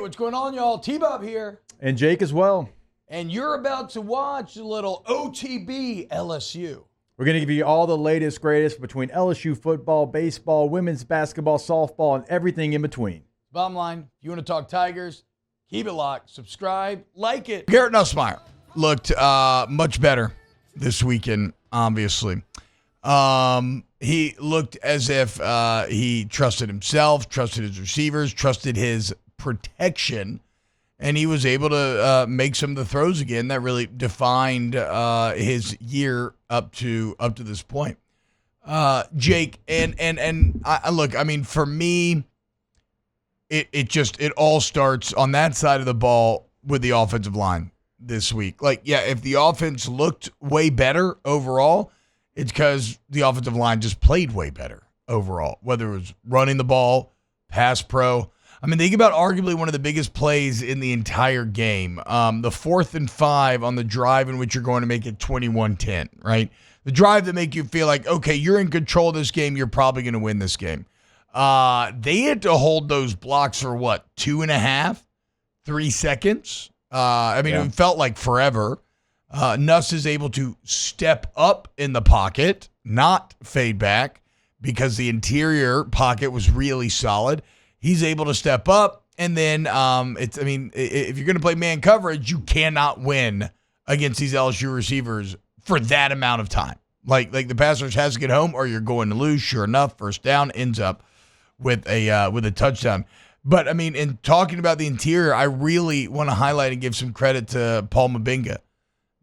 what's going on, y'all? T-Bob here. And Jake as well. And you're about to watch a little OTB LSU. We're going to give you all the latest, greatest between LSU football, baseball, women's basketball, softball, and everything in between. Bottom line, if you want to talk Tigers, keep it locked, subscrive, like it. Garrett Nussmeier looked much better this weekend, obviously. He looked as if he trusted himself, trusted his receivers, trusted his protection, and he was able to make some of the throws again that really defined his year up to this point. Jake, and I look, I mean, for me, it all starts on that side of the ball with the offensive line this week. Like, yeah, if the offense looked way better overall, it's because the offensive line just played way better overall, whether it was running the ball, pass pro. I mean, think about arguably one of the biggest plays in the entire game. The 4th and 5 on the drive in which you're going to make it 21-10, right? The drive that make you feel like, okay, you're in control of this game. You're probably going to win this game. They had to hold those blocks for what, 2.5, 3 seconds? It felt like forever. Nuss is able to step up in the pocket, not fade back, because the interior pocket was really solid. He's able to step up, and then if you're going to play man coverage, you cannot win against these LSU receivers for that amount of time. Like the pass rush has to get home, or you're going to lose. Sure enough, first down ends up with a touchdown. But I mean, in talking about the interior, I really want to highlight and give some credit to Paul Mabinga,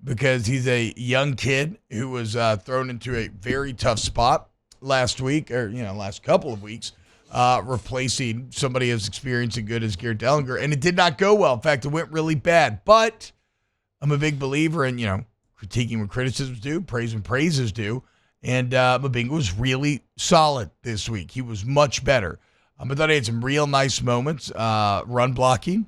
because he's a young kid who was thrown into a very tough spot last week, or last couple of weeks, replacing somebody as experienced and good as Garrett, and it did not go well. In fact, it went really bad. But I'm a big believer in critiquing when criticism is due, praise when praise is due, and Mabinga was really solid this week. He was much better. I thought he had some real nice moments, run blocking.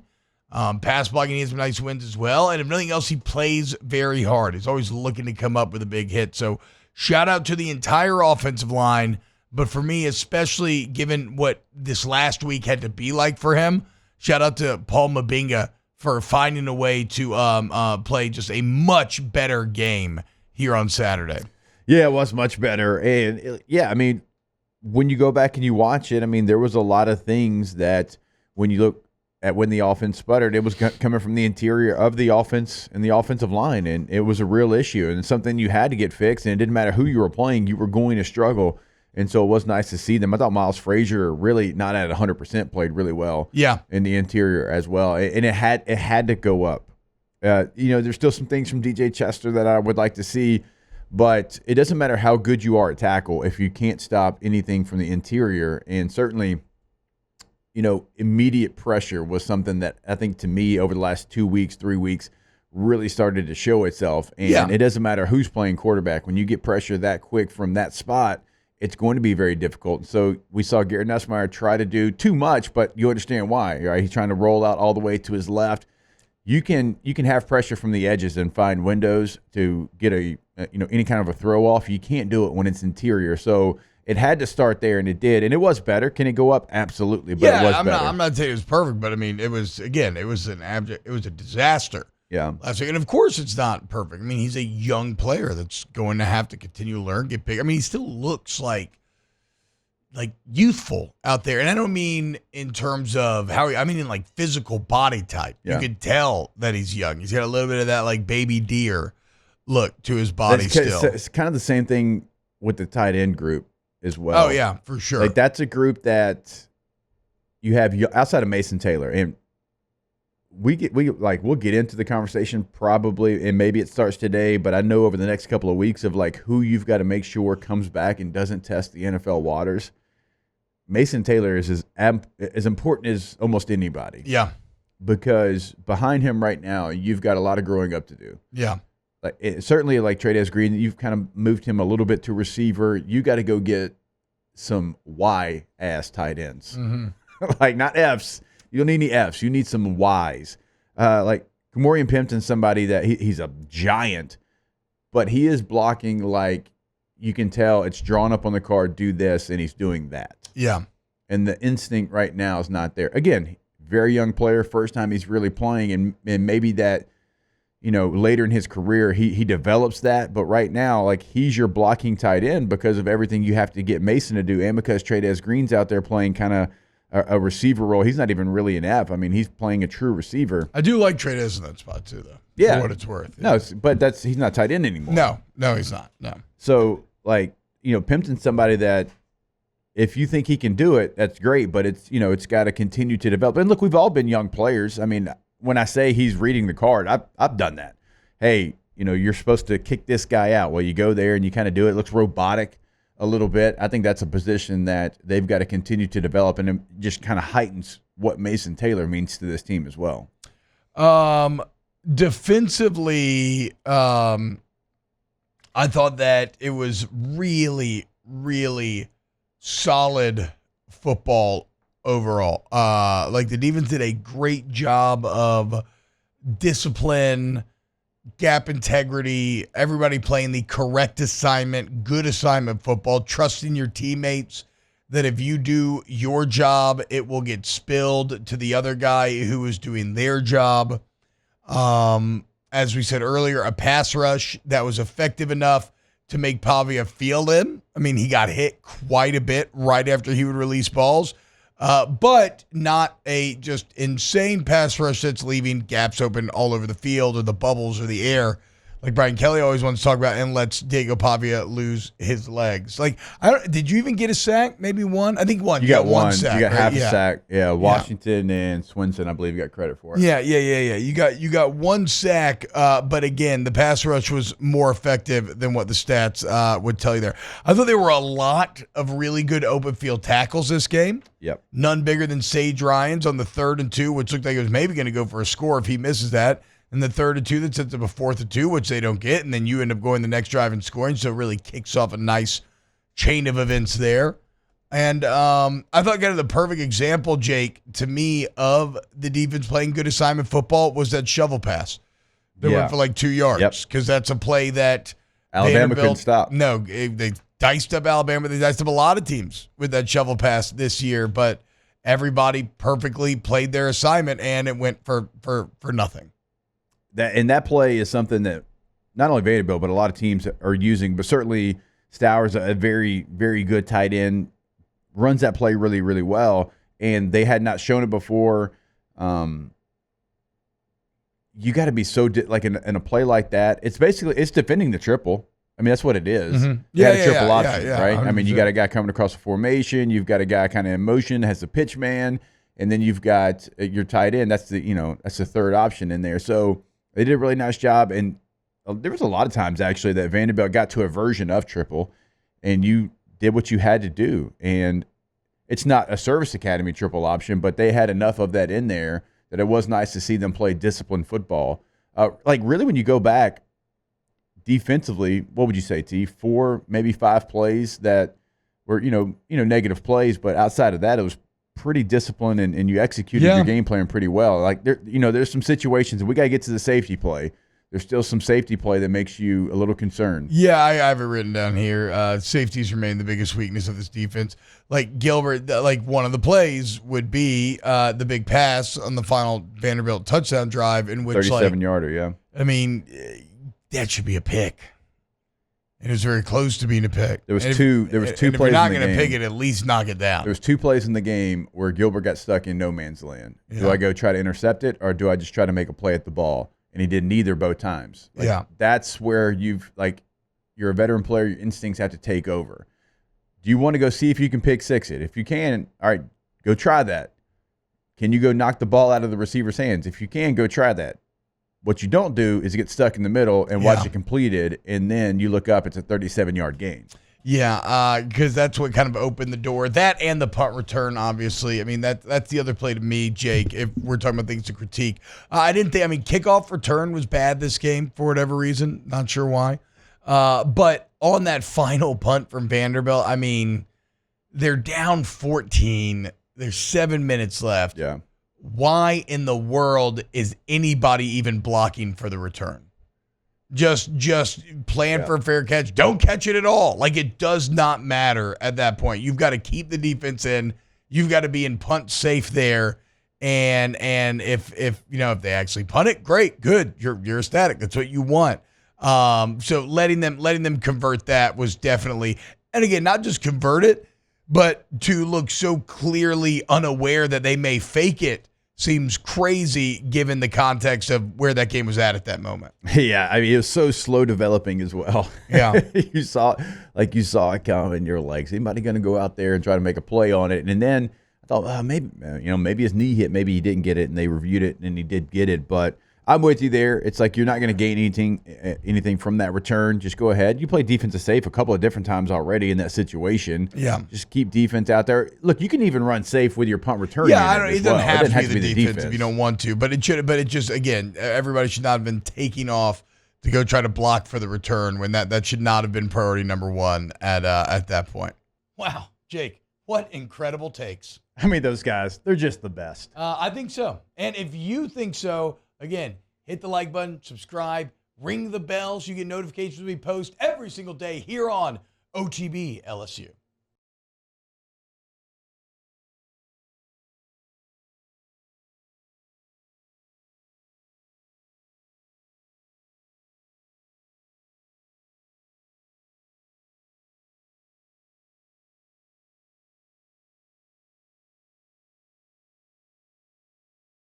Pass blocking, he has some nice wins as well. And if nothing else, he plays very hard. He's always looking to come up with a big hit. So shout out to the entire offensive line. But for me, especially given what this last week had to be like for him, shout out to Paul Mabinga for finding a way to play just a much better game here on Saturday. Yeah, it was much better. And when you go back and you watch it, there was a lot of things that when you look at when the offense sputtered, it was coming from the interior of the offense and the offensive line, and it was a real issue and something you had to get fixed, and it didn't matter who you were playing, you were going to struggle, and so it was nice to see them. I thought Miles Frazier, really not at 100%, played really well in the interior as well, and it had to go up. There's still some things from DJ Chester that I would like to see, but it doesn't matter how good you are at tackle if you can't stop anything from the interior. And certainly, immediate pressure was something that I think, to me, over the last 2 weeks, 3 weeks, really started to show itself. And it doesn't matter who's playing quarterback. When you get pressure that quick from that spot, it's going to be very difficult. So we saw Garrett Nussmeier try to do too much, but you understand why, right? He's trying to roll out all the way to his left. You can have pressure from the edges and find windows to get any kind of a throw off. You can't do it when it's interior. So it had to start there, and it did, and it was better. Can it go up? Absolutely, but it was better. I'm not saying it was perfect, but it was a disaster. Yeah. Last week, and of course it's not perfect. He's a young player that's going to have to continue to learn, get big. He still looks like youthful out there, and I don't mean in terms of in like physical body type. Yeah. You could tell that he's young. He's got a little bit of that like baby deer look to his body still. It's kind of the same thing with the tight end group as well. Oh yeah, for sure. Like, that's a group that you have outside of Mason Taylor, and we'll get into the conversation probably, and maybe it starts today, but I know over the next couple of weeks of who you've got to make sure comes back and doesn't test the NFL waters. Mason Taylor is as important as almost anybody. Yeah. Because behind him right now, you've got a lot of growing up to do. Yeah. Certainly, like Trey'Dez Green, you've kind of moved him a little bit to receiver. You got to go get some Y-ass tight ends. Mm-hmm. Not Fs. You don't need any Fs. You need some Ys. Kamorian Pimpton's somebody that he's a giant, but he is blocking you can tell it's drawn up on the card, do this, and he's doing that. Yeah. And the instinct right now is not there. Again, very young player, first time he's really playing, and maybe that, later in his career he develops that. But right now, like, he's your blocking tight end because of everything you have to get Mason to do, and because Trey'Dez Green's out there playing kind of a receiver role. He's not even really an F. I mean, he's playing a true receiver. I do like Trey'Dez in that spot too, though. Yeah, for what it's worth. No, but he's not tight end anymore. No, he's not. No. So, like, Pimpton's somebody that, if you think he can do it, that's great. But it's got to continue to develop. And look, we've all been young players. I mean, when I say he's reading the card, I've done that. Hey, you're supposed to kick this guy out. Well, you go there and you kind of do it. It looks robotic a little bit. I think that's a position that they've got to continue to develop, and it just kind of heightens what Mason Taylor means to this team as well. Defensively, I thought that it was really, really solid football overall. Like, the defense did a great job of discipline, gap integrity, everybody playing the correct assignment, good assignment football, trusting your teammates that if you do your job, it will get spilled to the other guy who is doing their job. As we said earlier, a pass rush that was effective enough to make Pavia feel him. I mean, he got hit quite a bit right after he would release balls, but not a just insane pass rush that's leaving gaps open all over the field or the bubbles or the air, like Brian Kelly always wants to talk about, and lets Diego Pavia lose his legs. Like, did you even get a sack? Maybe one? I think one. You got one sack. You got right? half a sack. Yeah, Washington and Swinson, I believe, you got credit for it. Yeah. You got one sack, but again, the pass rush was more effective than what the stats would tell you there. I thought there were a lot of really good open field tackles this game. Yep. None bigger than Sage Ryan's on the 3rd and 2, which looked like it was maybe going to go for a score if he misses that. And the 3rd and 2 that sets up a 4th and 2, which they don't get, and then you end up going the next drive and scoring. So it really kicks off a nice chain of events there. And I thought kind of the perfect example, Jake, to me, of the defense playing good assignment football was that shovel pass. They went for like 2 yards, because that's a play that Alabama couldn't stop. No, they diced up Alabama. They diced up a lot of teams with that shovel pass this year, but everybody perfectly played their assignment, and it went for nothing. That play is something that not only Vanderbilt, but a lot of teams are using, but certainly Stowers, a very, very good tight end, runs that play really, really well, and they had not shown it before. You got to be so like in a play like that. It's defending the triple. I mean, that's what it is. Mm-hmm. You had a triple option, right? 100%. I mean, you got a guy coming across the formation. You've got a guy kind of in motion, has the pitch man, and then you've got your tight end. That's the third option in there. So they did a really nice job, and there was a lot of times actually that Vanderbilt got to a version of triple, and you did what you had to do. And it's not a service academy triple option, but they had enough of that in there that it was nice to see them play disciplined football. Like, really, when you go back defensively, what would you say, T? 4, maybe 5 plays that were negative plays, but outside of that, it was pretty disciplined, and you executed your game plan pretty well. Like, there's some situations, and we got to get to the safety play. There's still some safety play that makes you a little concerned. Yeah, I have it written down here. Safeties remain the biggest weakness of this defense. Like Gilbert, like one of the plays would be the big pass on the final Vanderbilt touchdown drive, in which 37-yarder, yeah. I mean, that should be a pick. It was very close to being a pick. There was two plays in the game. If you're not going to pick it, at least knock it down. There was 2 plays in the game where Gilbert got stuck in no man's land. Yeah. Do I go try to intercept it, or do I just try to make a play at the ball? And he did neither both times. That's where you're a veteran player. Your instincts have to take over. Do you want to go see if you can pick six it? If you can, all right, go try that. Can you go knock the ball out of the receiver's hands? If you can, go try that. What you don't do is get stuck in the middle and watch it completed, and then you look up, it's a 37-yard gain. Yeah, because that's what kind of opened the door. That and the punt return, obviously. I mean, that's the other play to me, Jake, if we're talking about things to critique. Kickoff return was bad this game for whatever reason. Not sure why. But on that final punt from Vanderbilt, I mean, they're down 14. There's 7 minutes left. Yeah. Why in the world is anybody even blocking for the return? Just plan for a fair catch. Don't catch it at all. Like, it does not matter at that point. You've got to keep the defense in. You've got to be in punt safe there. And if they actually punt it, great, good. You're ecstatic. That's what you want. So letting them convert that was definitely, and again, not just convert it, but to look so clearly unaware that they may fake it seems crazy given the context of where that game was at that moment. Yeah, I mean, it was so slow developing as well. Yeah. you saw it come, and you're like, is anybody going to go out there and try to make a play on it? And then I thought, maybe his knee hit, maybe he didn't get it, and they reviewed it, and he did get it. But I'm with you there. It's like you're not going to gain anything from that return. Just go ahead. You play defensive safe a couple of different times already in that situation. Yeah. Just keep defense out there. Look, you can even run safe with your punt return. Yeah, it doesn't have to be the defense if you don't want to. But it should. But it just, again, everybody should not have been taking off to go try to block for the return when that should not have been priority number one at that point. Wow, Jake, what incredible takes. I mean, those guys, they're just the best. I think so. And if you think so, again, hit the like button, subscribe, ring the bell so you get notifications when we post every single day here on OTB LSU.